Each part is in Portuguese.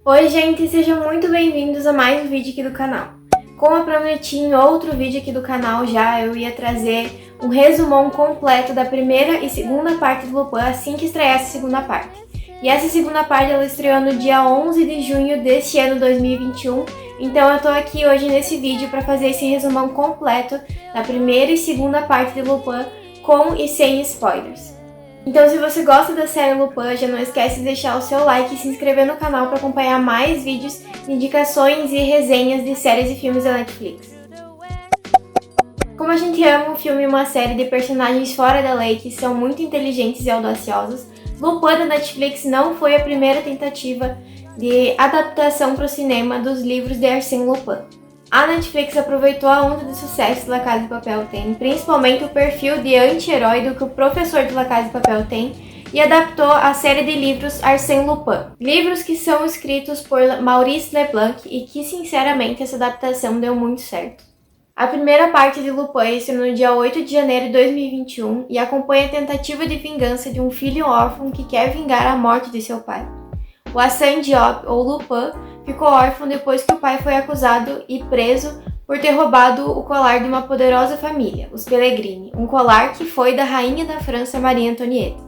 Oi gente, sejam muito bem-vindos a mais um vídeo aqui do canal. Como eu prometi em outro vídeo aqui do canal eu ia trazer um resumão completo da primeira e segunda parte do Lupin assim que estreasse a segunda parte. E essa segunda parte ela estreou no dia 11 de junho deste ano 2021, então eu tô aqui hoje nesse vídeo para fazer esse resumão completo da primeira e segunda parte de Lupin com e sem spoilers. Então se você gosta da série Lupin, já não esquece de deixar o seu like e se inscrever no canal para acompanhar mais vídeos, indicações e resenhas de séries e filmes da Netflix. Como a gente ama um filme e uma série de personagens fora da lei que são muito inteligentes e audaciosos, Lupin da Netflix não foi a primeira tentativa de adaptação para o cinema dos livros de Arsène Lupin. A Netflix aproveitou a onda de sucesso que La Casa de Papel tem, principalmente o perfil de anti-herói do que o professor de La Casa de Papel tem, e adaptou a série de livros Arsène Lupin. Livros que são escritos por Maurice Leblanc e que, sinceramente, essa adaptação deu muito certo. A primeira parte de Lupin estreou no dia 8 de janeiro de 2021 e acompanha a tentativa de vingança de um filho órfão que quer vingar a morte de seu pai. O Hassan Diop, ou Lupin, ficou órfão depois que o pai foi acusado e preso por ter roubado o colar de uma poderosa família, os Pellegrini, um colar que foi da rainha da França, Maria Antonieta.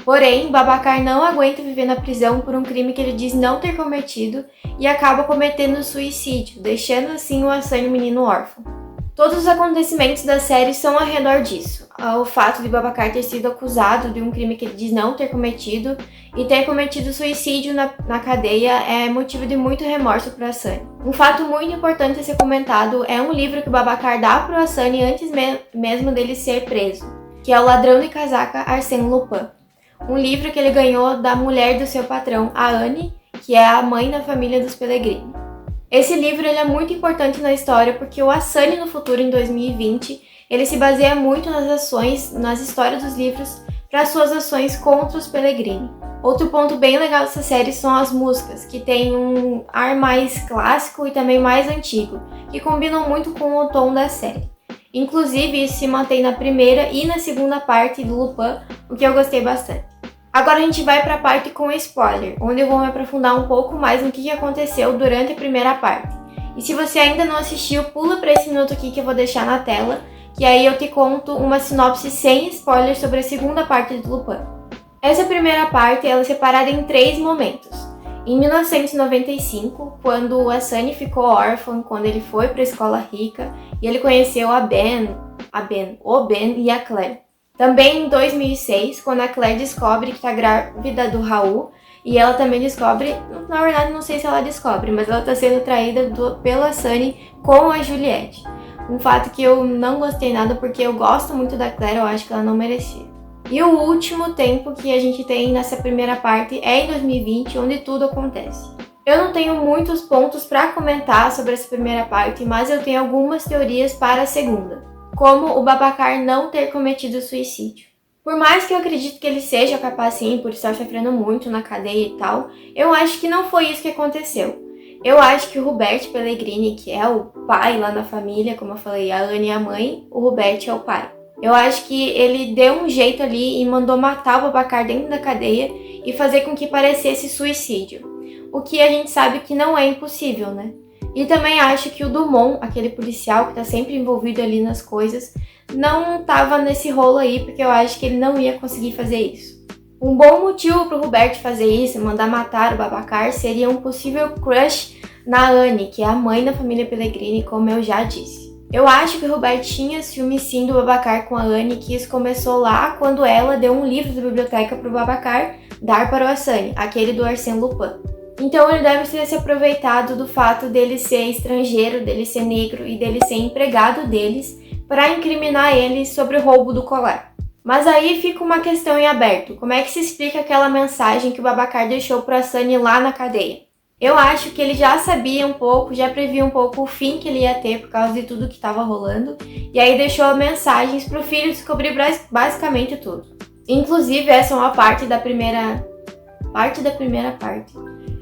Porém, Babacar não aguenta viver na prisão por um crime que ele diz não ter cometido e acaba cometendo suicídio, deixando assim o Hassan um menino órfão. Todos os acontecimentos da série são ao redor disso. O fato de Babacar ter sido acusado de um crime que ele diz não ter cometido e ter cometido suicídio na cadeia é motivo de muito remorso para Hassan. Um fato muito importante a ser comentado é um livro que o Babacar dá para o Hassan antes mesmo dele ser preso, que é O Ladrão de Casaca Arsène Lupin. Um livro que ele ganhou da mulher do seu patrão, a Anne, que é a mãe da família dos Pellegrini. Esse livro ele é muito importante na história porque o Hassan no futuro, em 2020, ele se baseia muito nas histórias dos livros para suas ações contra os Pellegrini. Outro ponto bem legal dessa série são as músicas, que tem um ar mais clássico e também mais antigo, que combinam muito com o tom da série. Inclusive, isso se mantém na primeira e na segunda parte do Lupin, o que eu gostei bastante. Agora a gente vai para a parte com spoiler, onde eu vou me aprofundar um pouco mais no que aconteceu durante a primeira parte. E se você ainda não assistiu, pula para esse minuto aqui que eu vou deixar na tela, que aí eu te conto uma sinopse sem spoiler sobre a segunda parte do Lupin. Essa primeira parte ela é separada em 3 momentos. Em 1995, quando o Hassan ficou órfão, quando ele foi para a escola rica e ele conheceu o Ben e a Claire. Também em 2006, quando a Claire descobre que está grávida do Raul, e ela também descobre, na verdade não sei se ela descobre, mas ela está sendo traída pela Sunny com a Juliette. Um fato que eu não gostei nada porque eu gosto muito da Claire, eu acho que ela não merecia. E o último tempo que a gente tem nessa primeira parte é em 2020, onde tudo acontece. Eu não tenho muitos pontos para comentar sobre essa primeira parte, mas eu tenho algumas teorias para a segunda. Como o Babacar não ter cometido suicídio. Por mais que eu acredite que ele seja capaz sim, por estar sofrendo muito na cadeia e tal, eu acho que não foi isso que aconteceu. Eu acho que o Robert Pellegrini, que é o pai lá na família, como eu falei, a Anne é a mãe, o Robert é o pai. Eu acho que ele deu um jeito ali e mandou matar o Babacar dentro da cadeia e fazer com que parecesse suicídio. O que a gente sabe que não é impossível, né? E também acho que o Dumont, aquele policial que tá sempre envolvido ali nas coisas, não tava nesse rolo aí, porque eu acho que ele não ia conseguir fazer isso. Um bom motivo pro Robert fazer isso, mandar matar o Babacar, seria um possível crush na Anne, que é a mãe da família Pellegrini, como eu já disse. Eu acho que o Robert tinha ciúme sim do Babacar com a Anne, que isso começou lá quando ela deu um livro da biblioteca pro Babacar dar para o Hassan, aquele do Arsène Lupin. Então ele deve ter se aproveitado do fato dele ser estrangeiro, dele ser negro e dele ser empregado deles para incriminar ele sobre o roubo do colar. Mas aí fica uma questão em aberto. Como é que se explica aquela mensagem que o Babacar deixou para Hassan lá na cadeia? Eu acho que ele já sabia um pouco, já previa um pouco o fim que ele ia ter por causa de tudo que estava rolando, e aí deixou mensagens para o filho descobrir basicamente tudo. Inclusive, essa é uma parte da primeira parte.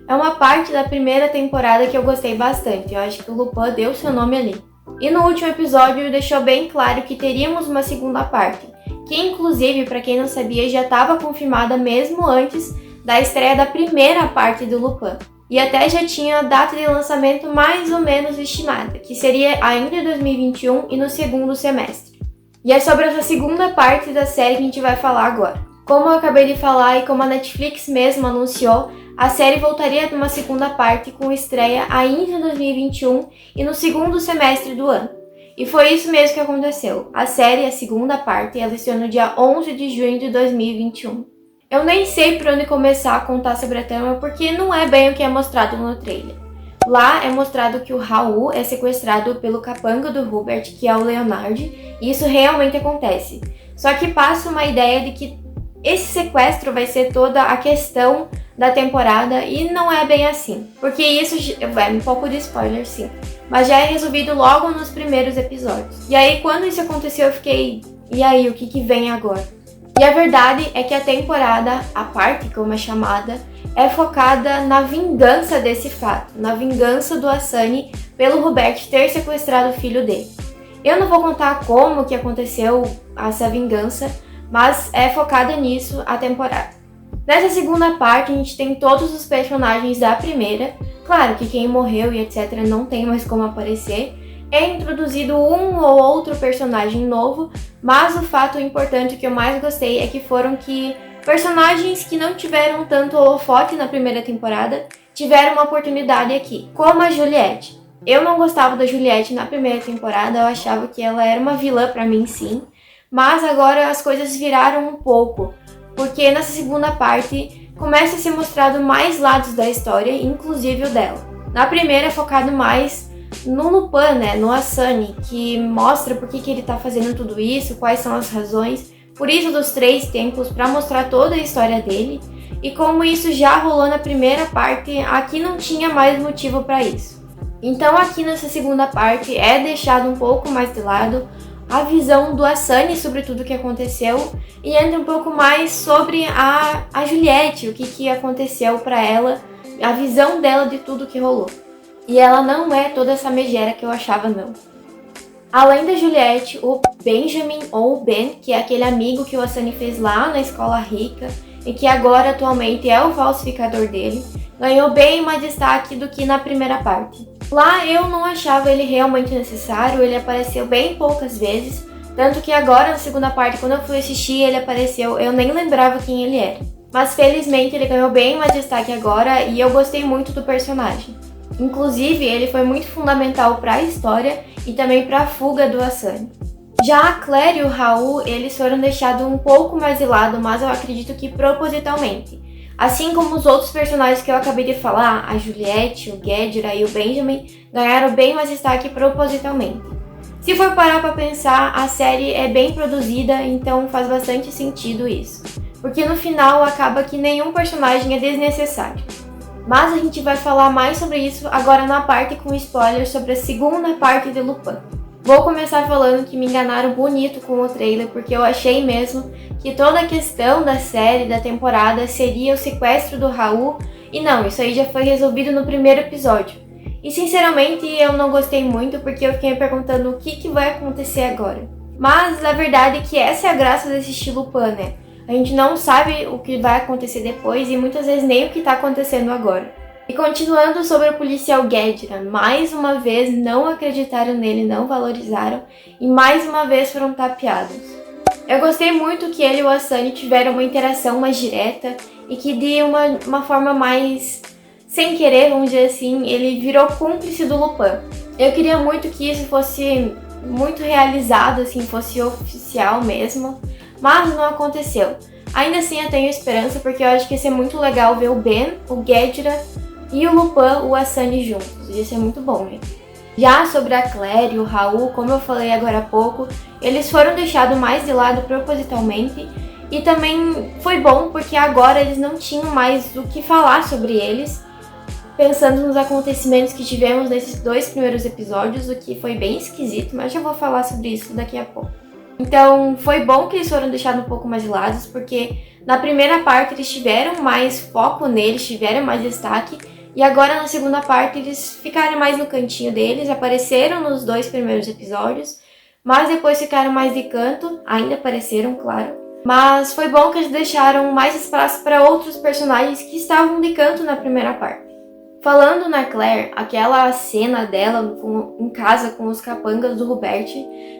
É uma parte da primeira temporada que eu gostei bastante. Eu acho que o Lupin deu seu nome ali. E no último episódio deixou bem claro que teríamos uma segunda parte, que inclusive, para quem não sabia, já estava confirmada mesmo antes da estreia da primeira parte do Lupin. e até já tinha a data de lançamento mais ou menos estimada, que seria ainda em 2021 e no segundo semestre. E é sobre essa segunda parte da série que a gente vai falar agora. Como eu acabei de falar e como a Netflix mesmo anunciou, a série voltaria a uma segunda parte com estreia ainda em 2021 e no segundo semestre do ano. E foi isso mesmo que aconteceu. A série, a segunda parte, ela estreou no dia 11 de junho de 2021. Eu nem sei por onde começar a contar sobre a trama porque não é bem o que é mostrado no trailer. Lá é mostrado que o Raul é sequestrado pelo capanga do Hubert, que é o Leonard, e isso realmente acontece. Só que passa uma ideia de que esse sequestro vai ser toda a questão da temporada e não é bem assim. Porque isso é um pouco de spoiler, sim. Mas já é resolvido logo nos primeiros episódios. E aí, quando isso aconteceu, eu fiquei... E aí, o que vem agora? E a verdade é que a temporada, a parte como é chamada, é focada na vingança desse fato. Na vingança do Asani pelo Hubert ter sequestrado o filho dele. Eu não vou contar como que aconteceu essa vingança, mas é focada nisso a temporada. Nessa segunda parte, a gente tem todos os personagens da primeira. Claro que quem morreu e etc. não tem mais como aparecer. É introduzido um ou outro personagem novo, mas o fato importante que eu mais gostei é que foram que personagens que não tiveram tanto holofote na primeira temporada tiveram uma oportunidade aqui, como a Juliette. Eu não gostava da Juliette na primeira temporada, eu achava que ela era uma vilã pra mim, sim. Mas agora as coisas viraram um pouco, porque nessa segunda parte começa a ser mostrado mais lados da história, inclusive o dela. Na primeira é focado mais no Lupin, né, no Asani, que mostra por que ele tá fazendo tudo isso, quais são as razões, por isso dos 3 tempos, para mostrar toda a história dele. E como isso já rolou na primeira parte, aqui não tinha mais motivo para isso. Então aqui nessa segunda parte é deixado um pouco mais de lado a visão do Asani sobre tudo o que aconteceu e entra um pouco mais sobre a Juliette, o que aconteceu para ela, a visão dela de tudo que rolou. E ela não é toda essa megera que eu achava, não. Além da Juliette, o Benjamin ou Ben, que é aquele amigo que o Asani fez lá na escola rica e que agora atualmente é o falsificador dele, ganhou bem mais destaque do que na primeira parte. Lá eu não achava ele realmente necessário, ele apareceu bem poucas vezes, tanto que agora na segunda parte, quando eu fui assistir, ele apareceu, eu nem lembrava quem ele era. Mas felizmente ele ganhou bem mais destaque agora e eu gostei muito do personagem. Inclusive, ele foi muito fundamental para a história e também para a fuga do Asani. Já a Claire e o Raul, eles foram deixados um pouco mais de lado, mas eu acredito que propositalmente. Assim como os outros personagens que eu acabei de falar, a Juliette, o Gedra e o Benjamin, ganharam bem mais destaque propositalmente. Se for parar pra pensar, a série é bem produzida, então faz bastante sentido isso. Porque no final acaba que nenhum personagem é desnecessário. Mas a gente vai falar mais sobre isso agora na parte com spoilers sobre a segunda parte de Lupin. Vou começar falando que me enganaram bonito com o trailer, porque eu achei mesmo que toda a questão da série, da temporada, seria o sequestro do Raul, e não, isso aí já foi resolvido no primeiro episódio. E sinceramente eu não gostei muito, porque eu fiquei me perguntando o que vai acontecer agora. Mas a verdade é que essa é a graça desse estilo Lupin, né? A gente não sabe o que vai acontecer depois e muitas vezes nem o que está acontecendo agora. E continuando sobre o policial Gedra, mais uma vez não acreditaram nele, não valorizaram e mais uma vez foram tapeados. Eu gostei muito que ele e o Asani tiveram uma interação mais direta e que de uma forma mais sem querer, vamos dizer assim, ele virou cúmplice do Lupin. Eu queria muito que isso fosse muito realizado, assim, fosse oficial mesmo, mas não aconteceu. Ainda assim eu tenho esperança porque eu acho que ia ser muito legal ver o Ben, o Gedra e o Lupin, o Asani juntos. Ia ser muito bom, né? Já sobre a Claire e o Raul, como eu falei agora há pouco, eles foram deixados mais de lado propositalmente e também foi bom porque agora eles não tinham mais o que falar sobre eles, pensando nos acontecimentos que tivemos nesses 2 primeiros episódios, o que foi bem esquisito, mas já vou falar sobre isso daqui a pouco. Então foi bom que eles foram deixados um pouco mais de lado, porque na primeira parte eles tiveram mais foco neles, tiveram mais destaque, e agora na segunda parte eles ficaram mais no cantinho deles, apareceram nos 2 primeiros episódios, mas depois ficaram mais de canto, ainda apareceram, claro. Mas foi bom que eles deixaram mais espaço para outros personagens que estavam de canto na primeira parte. Falando na Claire, aquela cena dela em casa com os capangas do Hubert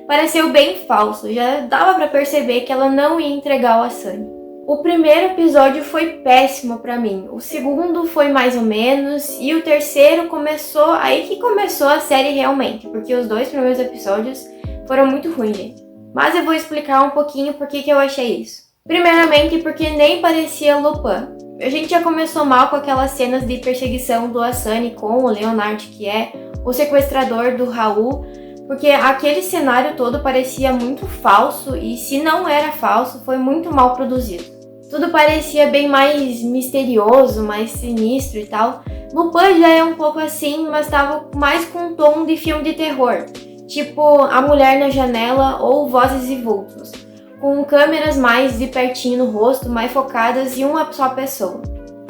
pareceu bem falso, já dava pra perceber que ela não ia entregar o Sunny. O primeiro episódio foi péssimo pra mim, o segundo foi mais ou menos, e o terceiro começou, aí que começou a série realmente, porque os 2 primeiros episódios foram muito ruins, gente. Mas eu vou explicar um pouquinho por que eu achei isso. Primeiramente porque nem parecia Lupin. A gente já começou mal com aquelas cenas de perseguição do Asani com o Leonard, que é o sequestrador do Raul, porque aquele cenário todo parecia muito falso e se não era falso, foi muito mal produzido. Tudo parecia bem mais misterioso, mais sinistro e tal. Lupin já é um pouco assim, mas estava mais com um tom de filme de terror, tipo A Mulher na Janela ou Vozes e Vultos, com câmeras mais de pertinho no rosto, mais focadas em uma só pessoa.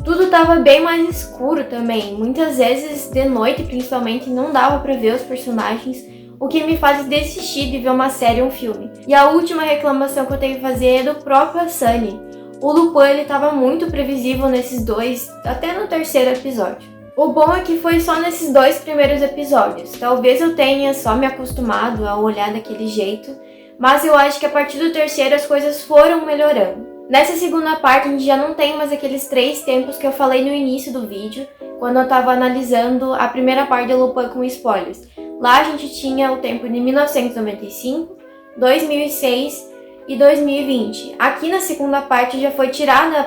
Tudo estava bem mais escuro também, muitas vezes de noite principalmente não dava para ver os personagens, o que me faz desistir de ver uma série ou um filme. E a última reclamação que eu tenho que fazer é do próprio Sunny. O Lupin ele estava muito previsível nesses 2, até no terceiro episódio. O bom é que foi só nesses 2 primeiros episódios. Talvez eu tenha só me acostumado a olhar daquele jeito, mas eu acho que a partir do terceiro as coisas foram melhorando. Nessa segunda parte a gente já não tem mais aqueles 3 tempos que eu falei no início do vídeo, quando eu estava analisando a primeira parte de Lupin com spoilers. Lá a gente tinha o tempo de 1995, 2006 e 2020. Aqui na segunda parte já foi tirada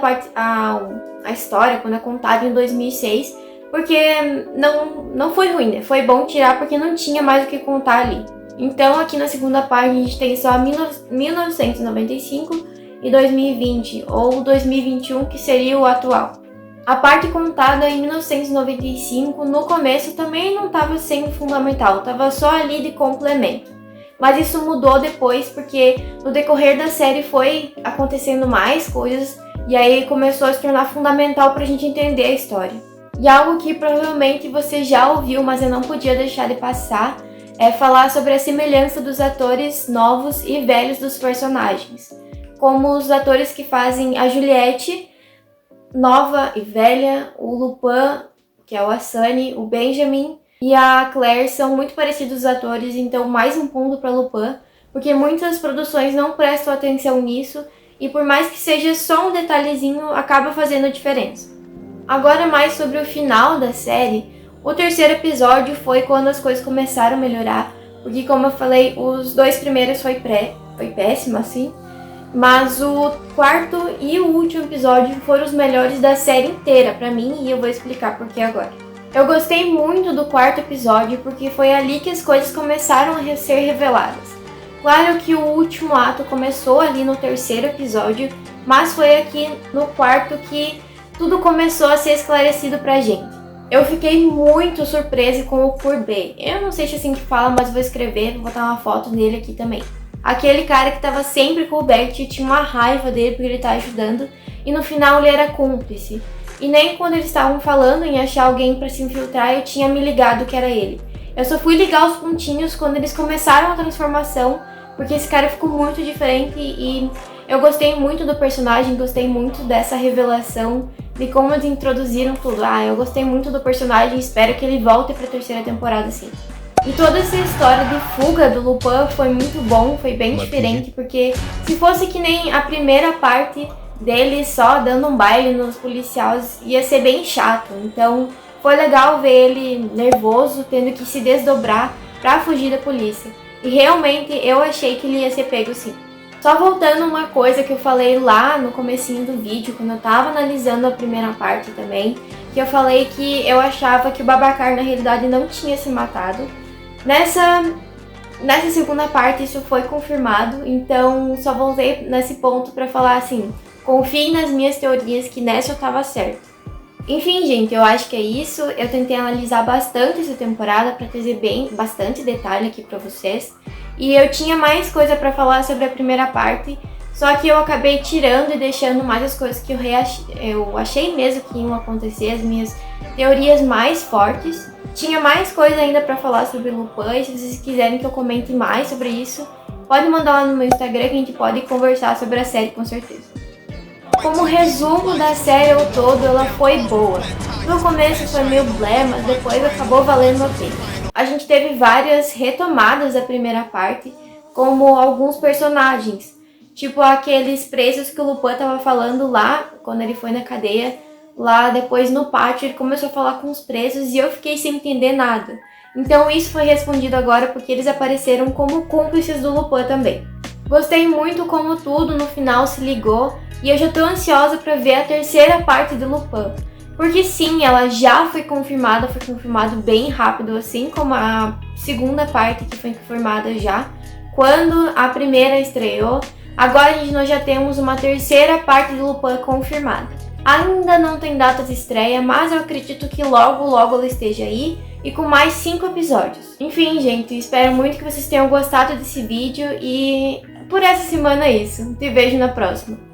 a história quando é contada em 2006, porque não foi ruim, né? Foi bom tirar porque não tinha mais o que contar ali. Então aqui na segunda parte a gente tem só 1995 e 2020, ou 2021, que seria o atual. A parte contada em 1995, no começo também não estava sendo fundamental, estava só ali de complemento. Mas isso mudou depois, porque no decorrer da série foi acontecendo mais coisas, e aí começou a se tornar fundamental para a gente entender a história. E algo que provavelmente você já ouviu, mas eu não podia deixar de passar, é falar sobre a semelhança dos atores novos e velhos dos personagens. Como os atores que fazem a Juliette, nova e velha, o Lupin, que é o Asani, o Benjamin e a Claire são muito parecidos os atores, então mais um ponto para Lupin, porque muitas produções não prestam atenção nisso e por mais que seja só um detalhezinho, acaba fazendo diferença. Agora mais sobre o final da série, o terceiro episódio foi quando as coisas começaram a melhorar, porque como eu falei, os 2 primeiros foi péssimo assim, mas o quarto e o último episódio foram os melhores da série inteira pra mim e eu vou explicar por que agora. Eu gostei muito do quarto episódio porque foi ali que as coisas começaram a ser reveladas. Claro que o último ato começou ali no terceiro episódio, mas foi aqui no quarto que tudo começou a ser esclarecido pra gente. Eu fiquei muito surpresa com o Courbet. Eu não sei se é assim que fala, mas vou escrever, vou botar uma foto dele aqui também. Aquele cara que tava sempre com o Hubert e tinha uma raiva dele porque ele tá ajudando, e no final ele era cúmplice. E nem quando eles estavam falando em achar alguém pra se infiltrar, eu tinha me ligado que era ele. Eu só fui ligar os pontinhos quando eles começaram a transformação, porque esse cara ficou muito diferente e eu gostei muito do personagem, gostei muito dessa revelação, de como eles introduziram tudo. Eu gostei muito do personagem e espero que ele volte pra terceira temporada sim. E toda essa história de fuga do Lupin foi muito bom, foi bem diferente, porque se fosse que nem a primeira parte dele só dando um baile nos policiais, ia ser bem chato. Então foi legal ver ele nervoso, tendo que se desdobrar pra fugir da polícia. E realmente eu achei que ele ia ser pego sim. Só voltando uma coisa que eu falei lá no comecinho do vídeo, quando eu tava analisando a primeira parte também, que eu falei que eu achava que o Babacar na realidade não tinha se matado. Nessa segunda parte isso foi confirmado, então só voltei nesse ponto pra falar assim, confiem nas minhas teorias que nessa eu tava certa. Enfim, gente, eu acho que é isso. Eu tentei analisar bastante essa temporada pra trazer bastante detalhe aqui pra vocês. E eu tinha mais coisa pra falar sobre a primeira parte, só que eu acabei tirando e deixando mais as coisas que eu achei mesmo que iam acontecer, as minhas teorias mais fortes. Tinha mais coisa ainda pra falar sobre Lupin, e se vocês quiserem que eu comente mais sobre isso, pode mandar lá no meu Instagram que a gente pode conversar sobre a série com certeza. como resumo da série ao todo, ela foi boa. No começo foi meio blé, mas depois acabou valendo a pena. A gente teve várias retomadas da primeira parte, como alguns personagens, tipo aqueles presos que o Lupin tava falando lá, quando ele foi na cadeia, lá depois no pátio ele começou a falar com os presos e eu fiquei sem entender nada. Então isso foi respondido agora porque eles apareceram como cúmplices do Lupin também. Gostei muito como tudo no final se ligou e eu já tô ansiosa pra ver a terceira parte do Lupin. Porque sim, ela já foi confirmado bem rápido, assim como a segunda parte que foi confirmada já, quando a primeira estreou. Agora nós já temos uma terceira parte do Lupin confirmada. Ainda não tem data de estreia, mas eu acredito que logo ela esteja aí e com mais 5 episódios. Enfim, gente, espero muito que vocês tenham gostado desse vídeo e por essa semana é isso. Te vejo na próxima.